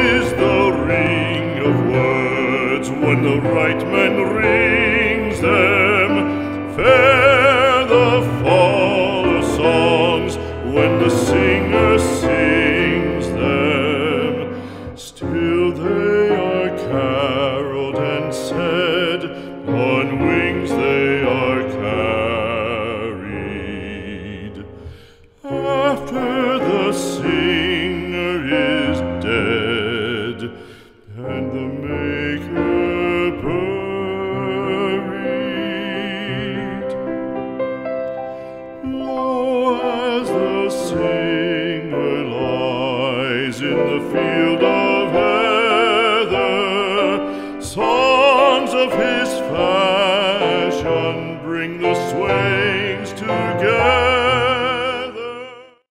is the ring of words when the right man rings them. Fair the fall of songs when the singer sings them. Still they are caroled and said, on wings they are carried. After the singer is dead and the maker buried, lo, as the singer lies in the field of heather, songs of his